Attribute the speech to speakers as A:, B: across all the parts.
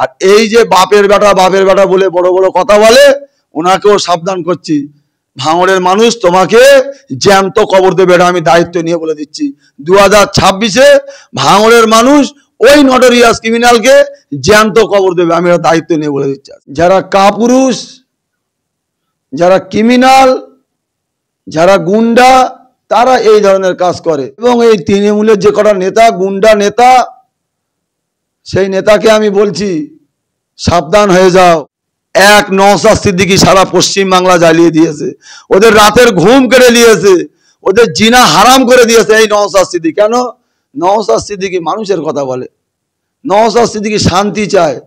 A: আর এই যে বাপের বেটা বলে বড় বড় কথা বলে, ওনাকেও সাবধান করছি, ভাঙড়ের মানুষ তোমাকে জ্যান্ত কবর দেবে, এটা আমি দায়িত্ব নিয়ে বলে দিচ্ছি। 2026-এ ভাঙড়ের মানুষ ওই নটোরিয়াস ক্রিমিনালকে জ্যান্ত কবর দেবে, আমি এটা দায়িত্ব নিয়ে বলে দিচ্ছি। যারা কাপুরুষ, যারা ক্রিমিনাল, যারা গুন্ডা, তারা এই ধরনের কাজ করে। এবং এই তৃণমূলের যে কটা নেতা, গুন্ডা নেতা, সেই নেতাকে আমি বলছি সাবধান হয়ে যাও। এক নওশাদ সিদ্দিকী সারা পশ্চিম বাংলা জ্বালিয়ে দিয়েছে, ওদের রাতের ঘুম কেড়ে নিয়েছে, ওদের জিনা হারাম করে দিয়েছে এই নওশাদ সিদ্দিকী। কেন? নওশাদ সিদ্দিকী মানুষের কথা বলে, নওশাদ সিদ্দিকী শান্তি চায়,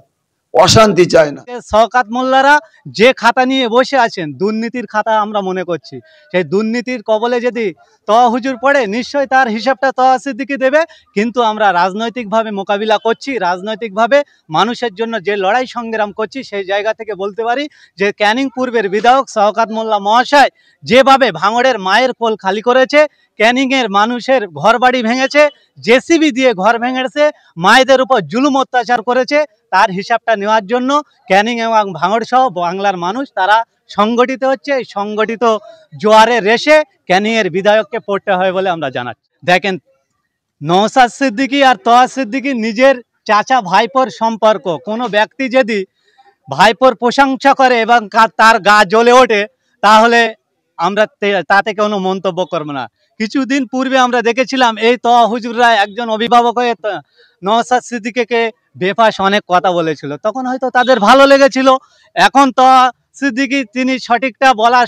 A: অশান্তি চায় না।
B: শওকত মোল্লারা যে খাতা নিয়ে বসে আছেন, দুর্নীতির খাতা আমরা মনে করছি, সেই দুর্নীতির কবলে যদি তওয়া হুজুর পড়ে, নিশ্চয়ই তার হিসাবটা তওয়া সিদ্দিকী দেবে। কিন্তু আমরা রাজনৈতিকভাবে মোকাবিলা করছি, রাজনৈতিকভাবে মানুষের জন্য যে লড়াই সংগ্রাম করছি, সেই জায়গা থেকে বলতে পারি যে ক্যানিং পূর্বের বিধায়ক শওকত মোল্লা মহাশয় যেভাবে ভাঙড়ের মায়ের কোল খালি করেছে, ক্যানিংয়ের মানুষের ঘর বাড়ি ভেঙেছে, জেসিবি দিয়ে ঘর ভেঙেছে, মায়েদের উপর জুলুম অত্যাচার করেছে, তার হিসাবটা নেওয়ার জন্য ক্যানিং এবং ভাঙড় সহ বাংলার মানুষ তারা সংগঠিত হচ্ছে। এই সংগঠিত জোয়ারে রেসে ক্যানিংয়ের বিধায়ককে পড়তে হয় বলে আমরা জানাচ্ছি। দেখেন, নওশাদ সিদ্দিকী আর তওয়া সিদ্দিকী নিজের চাচা ভাইপোর সম্পর্ক। কোনো ব্যক্তি যদি ভাইপোর প্রশংসা করে এবং তার গা জ্বলে ওঠে, তাহলে আমরা তাতে কোনো মন্তব্য করবো না। কিছুদিন পূর্বে আমরা দেখেছিলাম এই তওয়া হুজুররা একজন অভিভাবক হয়ে নওশাদ সিদ্দিকীকে বেফাস অনেক কথা বলেছিল, তখন হয়তো তাদের ভালো লেগেছিল। এখন তওয়া সিদ্দিকী তিনি সঠিকটা বলার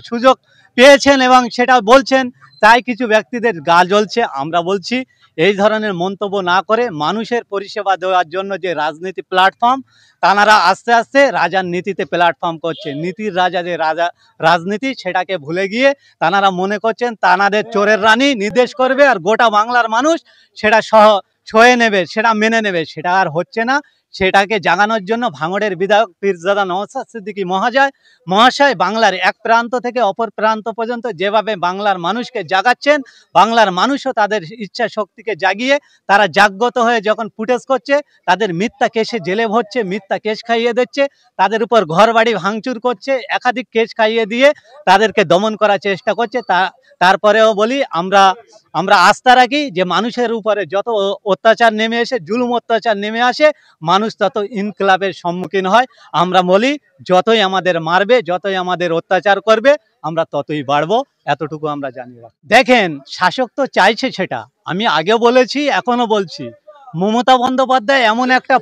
B: সুযোগ পেয়েছেন এবং সেটা বলছেন, তাই কিছু ব্যক্তিদের গা জ্বলছে। আমরা বলছি এই ধরনের মন্তব্য না করে মানুষের পরিষেবা দেওয়ার জন্য যে রাজনীতি প্ল্যাটফর্ম, তারা আস্তে আস্তে রাজার নীতিতে প্ল্যাটফর্ম করছে। নীতির রাজা যে রাজনীতি, সেটাকে ভুলে গিয়ে তারা মনে করছেন তানাদের চোরের রানী নির্দেশ করবে আর গোটা বাংলার মানুষ সেটা সয়ে নেবে, সেটা মেনে নেবে। সেটা আর হচ্ছে না। সেটাকে জাগানোর জন্য ভাঙড়ের বিধায়ক পীরজাদা নওশাদ সিদ্দিকী মহাশয় বাংলার এক প্রান্ত থেকে অপর প্রান্ত পর্যন্ত যেভাবে বাংলার মানুষকে জাগাচ্ছেন, বাংলার মানুষও তাদের ইচ্ছা শক্তিকে জাগিয়ে তারা জাগ্রত হয়ে যখন ফুটেজ করছে, তাদের মিথ্যা কেসে জেলে ভরছে, মিথ্যা কেস খাইয়ে দিচ্ছে, তাদের উপর ঘর বাড়ি ভাঙচুর করছে, একাধিক কেস খাইয়ে দিয়ে তাদেরকে দমন করার চেষ্টা করছে। তারপরেও বলি আমরা আস্থা রাখি যে মানুষের উপরে যত অত্যাচার নেমে এসে, জুলুম অত্যাচার নেমে আসে, মানুষ তত ইনকলাবের সম্মুখীন হয়। আমরা বলি যতই আমাদের মারবে, যতই আমাদের অত্যাচার করবে, আমরা ততই বাড়বো, এতটুকু আমরা জানি। দেখেন, শাসক তো চাইছে সেটা, আমি আগেও বলেছি, এখনো বলছি, মমতা বন্দ্যোপাধ্যায় এমন একটা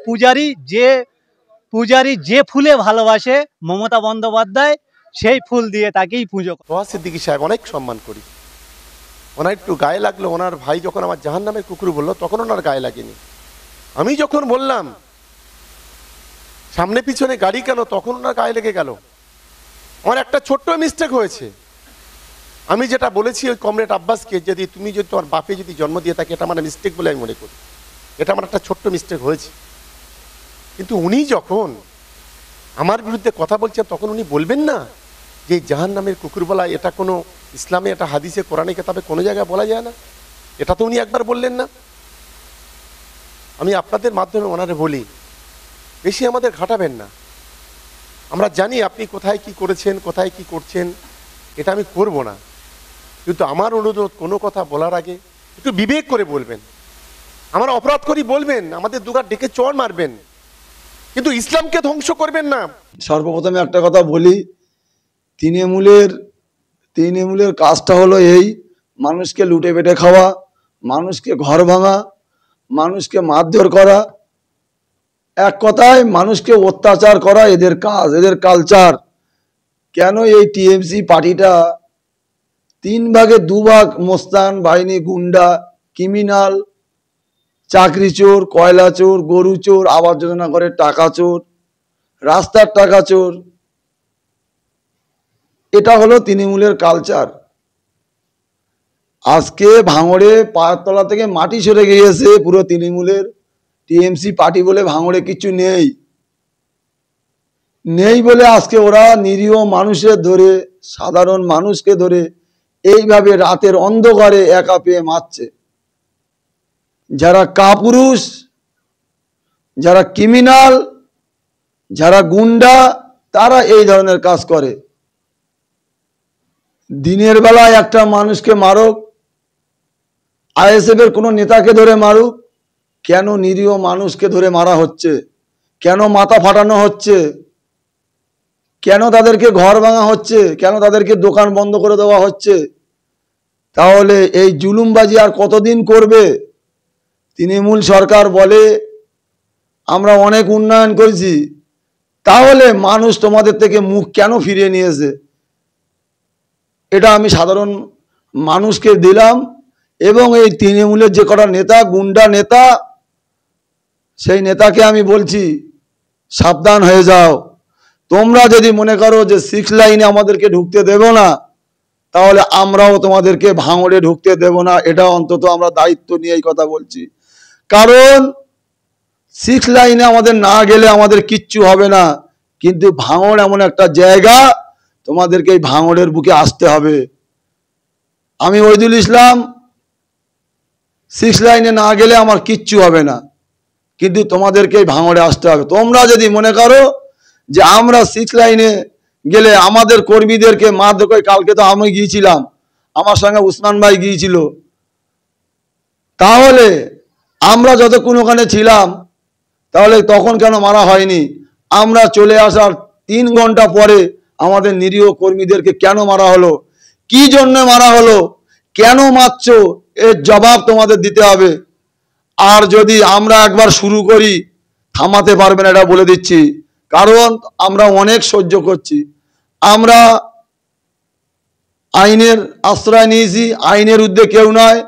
B: পূজারি যে ফুলে ভালোবাসে, মমতা বন্দ্যোপাধ্যায় সেই ফুল দিয়ে তাকেই পুজো করে।
C: তওয়া সিদ্দিকী সাহেব অনেক সম্মান করি, ওনার একটু গায়ে লাগলো। ওনার ভাই যখন আমার জাহান্নামের কুকুর বললো, তখন ওনার গায়ে লাগেনি। আমি যখন বললাম সামনে পিছনে গাড়ি কেন, তখন ওনার গায়ে লেগে গেল। আমার একটা ছোট্ট মিস্টেক হয়েছে। আমি যেটা বলেছি ওই কমরেড আব্বাসকে, যদি তোমার বাপে যদি জন্ম দিয়ে থাকে, এটা আমার মিস্টেক বলে আমি মনে করি। এটা আমার একটা ছোট্ট মিস্টেক হয়েছে। কিন্তু উনি যখন আমার বিরুদ্ধে কথা বলছেন, তখন উনি বলবেন না যে জাহান্নামের কুকুর বলা, এটা কোনো ইসলামে, এটা হাদিসে, কোরআনে কিতাবে কোনো জায়গায় বলা যায় না। এটা তো উনি একবার বললেন না। আমি আপনাদের মাধ্যমে ওনারে বলি, বেশি আমাদের ঘাটাবেন না। আমরা জানি আপনি কোথায় কি করেছেন, কোথায় কি করছেন, এটা আমি করব না। কিন্তু আমার অনুরোধ, কোনো কথা বলার আগে একটু বিবেক করে বলবেন। আমরা অপরাধ করি বলবেন, আমাদের দুগার ডেকে চড় মারবেন, কিন্তু ইসলামকে ধ্বংস করবেন না।
A: সর্বপ্রথমে একটা কথা বলি, তৃণমূলের কাজটা হলো এই, মানুষকে লুটে পেটে খাওয়া, মানুষকে ঘর ভাঙা, মানুষকে মারধর করা, এক কথায় মানুষকে অত্যাচার করা এদের কাজ, এদের কালচার। কেন এই টিএমসি পার্টিটা 3 ভাগে 2 ভাগ মোস্তান বাহিনী, গুন্ডা, ক্রিমিনাল, চাকরি চোর, কয়লা চোর, গরু চোর, আবাস যোজনা করে টাকা চোর, রাস্তার টাকা চোর, এটা হলো তৃণমূলের কালচার। আজকে ভাঙড়ে পায়ের তলা থেকে মাটি সরে গিয়েছে পুরো তৃণমূলের। টিএমসি পার্টি বলে ভাঙড়ে কিছু নেই বলে আজকে ওরা নিরীহ মানুষের ধরে, সাধারণ মানুষকে ধরে এইভাবে রাতের অন্ধকারে একা পেয়ে মারছে। যারা কাপুরুষ, যারা ক্রিমিনাল, যারা গুন্ডা তারা এই ধরনের কাজ করে। দিনের বেলায় একটা মানুষকে মারুক, আইএসএফ এর কোনো নেতাকে ধরে মারুক, কেন নিরীহ মানুষকে ধরে মারা হচ্ছে? কেন মাথা ফাটানো হচ্ছে? কেন তাদেরকে ঘর ভাঙা হচ্ছে? কেন তাদেরকে দোকান বন্ধ করে দেওয়া হচ্ছে? তাহলে এই জুলুমবাজি আর কতদিন করবে? তৃণমূল সরকার বলে আমরা অনেক উন্নয়ন করেছি, তাহলে মানুষ তোমাদের থেকে মুখ কেন ফিরিয়ে নিয়েছে? এটা আমি সাধারণ মানুষকে দিলাম। এবং এই তৃণমূলের যে কটা নেতা, গুন্ডা নেতা, সেই নেতাকে আমি বলছি সাবধান হয়ে যাও। তোমরা যদি মনে করো যে 6 লাইনে আমাদেরকে ঢুকতে দেব না, তাহলে আমরাও তোমাদেরকে ভাঙড়ে ঢুকতে দেব না। এটা অন্তত আমরা দায়িত্ব নিয়ে এই কথা বলছি। কারণ 6 লাইনে আমাদের না গেলে আমাদের কিচ্ছু হবে না, কিন্তু ভাঙড় এমন একটা জায়গা, তোমাদেরকে এই ভাঙড়ের বুকে আসতে হবে। আমি ওইদুল ইসলাম 6 লাইনে না গেলে আমার কিচ্ছু হবে না, কিন্তু তোমাদেরকে এই ভাঙড়ে আসতে হবে। তোমরা যদি মনে করো যে আমরা 6 লাইনে গেলে আমাদের কর্মীদেরকে মারধর করে, কালকে তো আমি গিয়েছিলাম, আমার সঙ্গে উসমান ভাই গিয়েছিল, তাহলে আমরা যতক্ষণ ওখানে ছিলাম তাহলে তখন কেন মারা হয়নি? আমরা চলে আসার 3 ঘন্টা পরে আমাদের নিরীহ কর্মীদেরকে কেন মারা হলো? কি জন্য মারা হলো? কেন মারছো? এর জবাব তোমাদের দিতে হবে। আর যদি আমরা একবার শুরু করি, থামাতে পারবে না, এটা বলে দিচ্ছি। কারণ আমরা অনেক সহ্য করছি। আমরা আইনের আশ্রয় নিয়েছি, আইনের ঊর্ধ্বে কেউ নয়।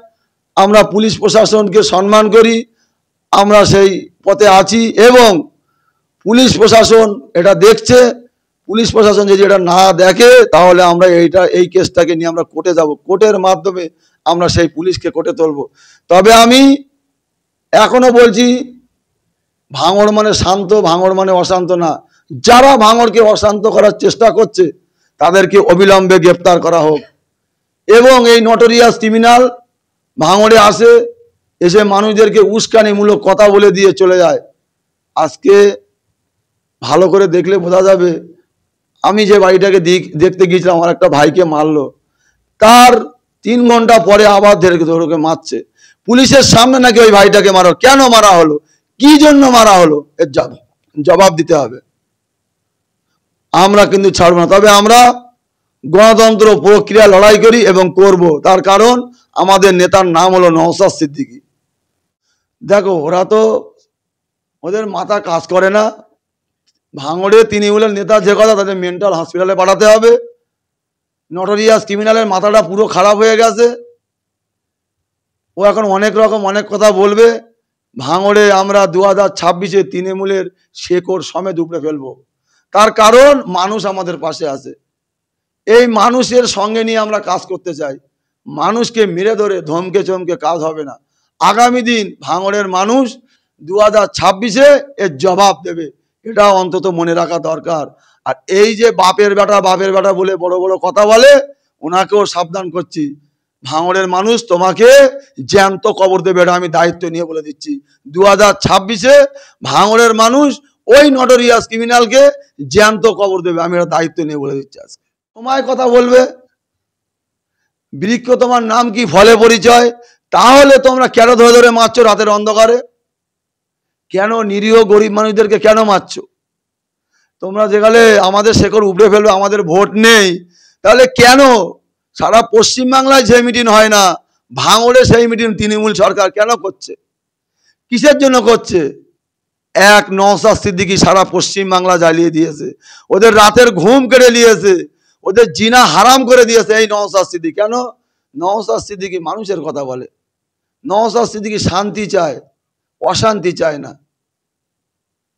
A: আমরা পুলিশ প্রশাসনকে সম্মান করি, আমরা সেই পথে আছি। এবং পুলিশ প্রশাসন এটা দেখছে। পুলিশ প্রশাসন যদি এটা না দেখে, তাহলে আমরা এই কেসটাকে নিয়ে আমরা কোর্টে যাব। কোর্টের মাধ্যমে আমরা সেই পুলিশকে কোর্টে তুলব। তবে আমি এখনো বলছি, ভাঙড় মানে শান্ত, ভাঙড় মানে অশান্ত না। যারা ভাঙড়কে অশান্ত করার চেষ্টা করছে তাদেরকে অবিলম্বে গ্রেপ্তার করা হোক। এবং এই নটোরিয়াস ক্রিমিনাল ভাঙড়ে আসে, এসে মানুষদেরকে উস্কানিমূলক কথা বলে দিয়ে চলে যায়। আজকে ভালো করে দেখলে বোঝা যাবে, আমি যে বাড়িটাকে দেখতে গিয়েছিলাম, আমার একটা ভাইকে মারলো, তার 3 ঘন্টা পরে আবার ধরে মারছে। পুলিশের সামনে নাকি ওই ভাইটাকে মারা। কেন মারা হলো? কি জন্য মারা হলো? এর জবাব দিতে হবে। আমরা কিন্তু ছাড়ব না। তবে আমরা গণতন্ত্র প্রক্রিয়া লড়াই করি এবং করব। তার কারণ আমাদের নেতার নাম হলো নওশাদ সিদ্দিকী। দেখো, ওরা তো, ওদের মাথা কাজ করে না। ভাঙড়ে তৃণমূলের নেতা যে কথা, তাদের মেন্টাল হসপিটালে পাঠাতে হবে। নটোরিয়াস ক্রিমিনালের মাথাটা পুরো খারাপ হয়ে গেছে। ও এখন অনেক রকম অনেক কথা বলবে। ভাঙড়ে আমরা 2026-এ তৃণমূলের শেকড় সমেত উপড়ে ফেলবো। তার কারণ মানুষ আমাদের পাশে আছে। এই মানুষের সঙ্গে নিয়ে আমরা কাজ করতে চাই। মানুষকে মেরে ধরে ধমকে চমকে কাজ হবে না। আগামী দিন ভাঙড়ের মানুষ 2026-এ এর জবাব দেবে, এটা অন্তত মনে রাখা দরকার। আর এই যে বাপের বেটা বলে বড় বড় কথা বলে, ওনাকেও সাবধান করছি। ভাঙড়ের মানুষ তোমাকে জ্যান্ত কবর দেবে, এটা আমি দায়িত্ব নিয়ে বলে দিচ্ছি। 2026-এ ভাঙড়ের মানুষ ওই নটোরিয়াস ক্রিমিনালকে জ্যান্ত কবর দেবে, আমি এটা দায়িত্ব নিয়ে বলে দিচ্ছি। আজকে তোমায় কথা বলবে, বৃক্ষ তোমার নাম কি, ফলে পরিচয়, তাহলে তোমরা কেন ধরে ধরে মারছো রাতের অন্ধকারে? কেন নিরীহ গরিব মানুষদেরকে কেন মারছো? তোমরা যেখানে আমাদের শেকড় উপড়ে ফেলবে, আমাদের ভোট নেই, তাহলে কেন সারা পশ্চিমবাংলায় যে মিটিং হয় না, ভাঙড়ে সেই মিটিং তৃণমূল সরকার কেন করছে? কিসের জন্য করছে? এক নওশাদ সিদ্দিকী সারা পশ্চিমবাংলা জ্বালিয়ে দিয়েছে, ওদের রাতের ঘুম কেড়ে নিয়েছে, ওদের জিনা হারাম করে দিয়েছে এই নওশাদ সিদ্দিকী। কেন? নওশাদ সিদ্দিকী মানুষের কথা বলে। নওশাদ সিদ্দিকী শান্তি চায়, অশান্তি চায় না।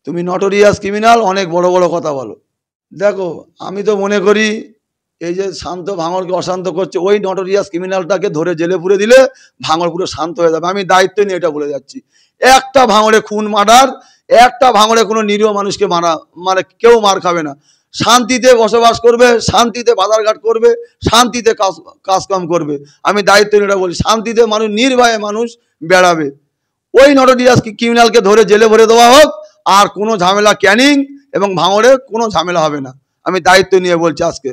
A: তুমি নটোরিয়াস ক্রিমিনাল, অনেক বড় বড় কথা বলো। দেখো, আমি তো মনে করি এই যে শান্ত ভাঙড়কে অশান্ত করছে, ওই নটোরিয়াস ক্রিমিনালটাকে ধরে জেলে পুরে দিলে ভাঙড় পুরো শান্ত হয়ে যাবে। আমি দায়িত্ব নিয়ে এটা বলে যাচ্ছি। একটা ভাঙড়ে খুন মার্ডার, একটা ভাঙড়ে কোনো নিরীহ মানুষকে মানে কেউ মার খাবে না। শান্তিতে বসবাস করবে, শান্তিতে বাজারঘাট করবে, শান্তিতে কাজকাম করবে। আমি দায়িত্ব নিয়ে এটা বলি, শান্তিতে মানুষ, নির্ভয়ে মানুষ বেড়াবে। ওই নটোরিয়াস ক্রিমিনালকে ধরে জেলে ভরে দেওয়া হোক, আর কোনো ঝামেলা ক্যানিং এবং ভাঙড়ে কোনো ঝামেলা হবে না। আমি দায়িত্ব নিয়ে বলছি আজকে।